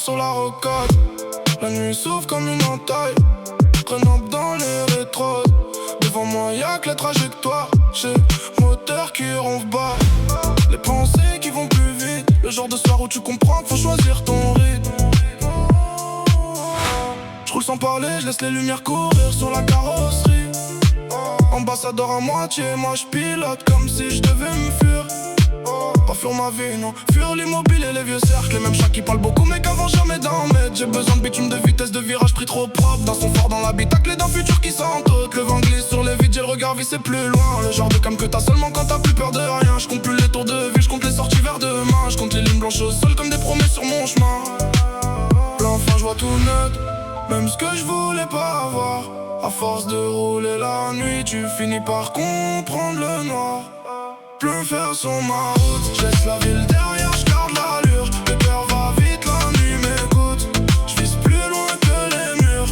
sur la rocade. La nuit s'ouvre comme une entaille. Grenoble dans les rétros. Devant moi y'a que la trajectoire. J'ai moteur qui ronfle bas. Les pensées qui vont plus vite. Le genre de soir où tu comprends qu'il faut choisir ton rythme. Je roule sans parler, je laisse les lumières courir sur la carrosserie. Ambassadeur à moitié, moi je pilote comme si je devais me fuir. Pas fuir ma vie, non, fuir l'immobilier, les vieux cercles. Les mêmes chats qui parlent beaucoup mais qu'avant jamais d'en mettre. J'ai besoin de bitume, de vitesse, de virage pris trop propre. D'un son fort dans l'habitacle et d'un futur qui s'entoute. Le vent glisse sur les vides, j'ai le regard vissé plus loin. Le genre de cam que t'as seulement quand t'as plus peur de rien. Je compte plus les tours de vie, je compte les sorties vers demain. Je compte les lignes blanches au sol comme des promesses sur mon chemin. Là enfin je vois tout net, même ce que je voulais pas avoir. À force de rouler la nuit, tu finis par comprendre le noir. Plein fer sur ma route, je laisse la ville derrière, je garde l'allure. Le cœur va vite, la nuit m'écoute. Je vise plus loin que les murs.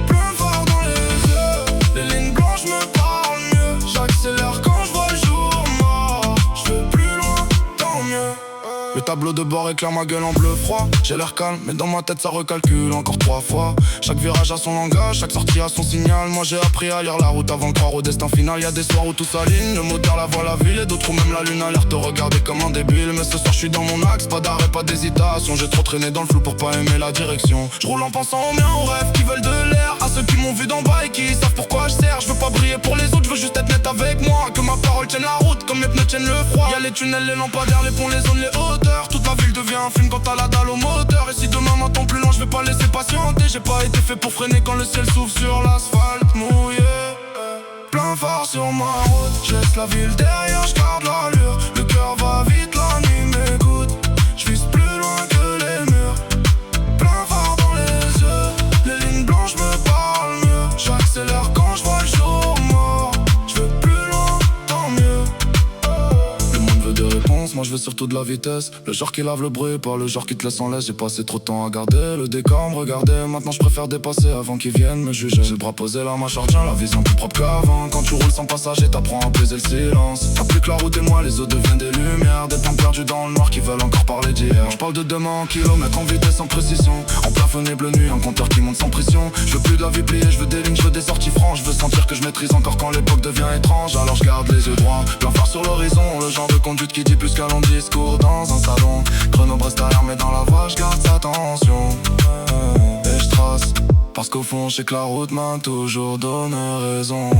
Plein phare dans les yeux, les lignes blanches me parlent mieux. J'accélère quand je vois le jour mort. Je veux plus loin, tant mieux. Le tableau de bord éclaire ma gueule en bleu froid. J'ai l'air calme, mais dans ma tête ça recalcule encore 3 fois. Chaque virage a son langage, chaque sortie a son signal. Moi j'ai appris à lire la route avant de croire au destin final. Y'a des soirs où tout s'aligne, le moteur, la voie, la ville. Et d'autres où même la lune a l'air te regarder comme un débile. Mais ce soir je suis dans mon axe, pas d'arrêt, pas d'hésitation. J'ai trop traîné dans le flou pour pas aimer la direction. Je roule en pensant aux miens, aux rêves qui veulent de l'air. À ceux qui m'ont vu d'en bas et qui savent pourquoi je sers. Je veux pas briller pour les autres, je veux juste être net avec moi. Que ma parole tienne la route, comme mes pneus tiennent le froid. Y'a les tunnels, les lampadaires, les ponts, les zones, les hauteurs. Toute la ville devient un film quand t'as la dalle au moteur. Et si demain m'attend plus loin, je vais pas laisser patienter. J'ai pas été fait pour freiner quand le ciel s'ouvre sur l'asphalte mouillé. Plein phare sur ma route, je laisse la ville derrière, je garde l'allure. Le cœur va vite, la nuit m'écoute. Je vise plus loin que les murs. Plein phare dans les yeux, les lignes blanches me parlent mieux. J'accélère quand je vois le jour mort. Je veux plus loin, tant mieux. Le monde veut des réponses, moi je veux surtout de la vitesse. Le genre qui lave le bruit, pas le genre qui te laisse en laisse. J'ai passé trop de temps à garder le décor, me regarder. Maintenant je préfère dépasser avant qu'ils viennent me juger. J'ai le bras posé, la main chargée, la vision plus propre qu'avant. Quand tu roules sans passager, t'apprends à briser le silence. T'as plus que la route et moi, les autres deviennent des lumières. Des temps perdus dans le noir qui veulent encore parler d'hier. Je parle de demain en kilomètres, en vitesse, sans précision. En plafonné bleu nuit, un compteur qui monte sans pression. Je veux plus de la vie pliée, je veux des lignes, je veux des sorties franches. Je veux sentir que je maîtrise encore quand l'époque devient étrange. Alors je garde les yeux droits, plein phare sur l'horizon. Le genre de conduite qui dit plus qu'un long discours dans un salon. Grenoble reste derrière mais dans la voie je garde sa tension. Et je trace, parce qu'au fond je sais que la route m'a toujours donné raison.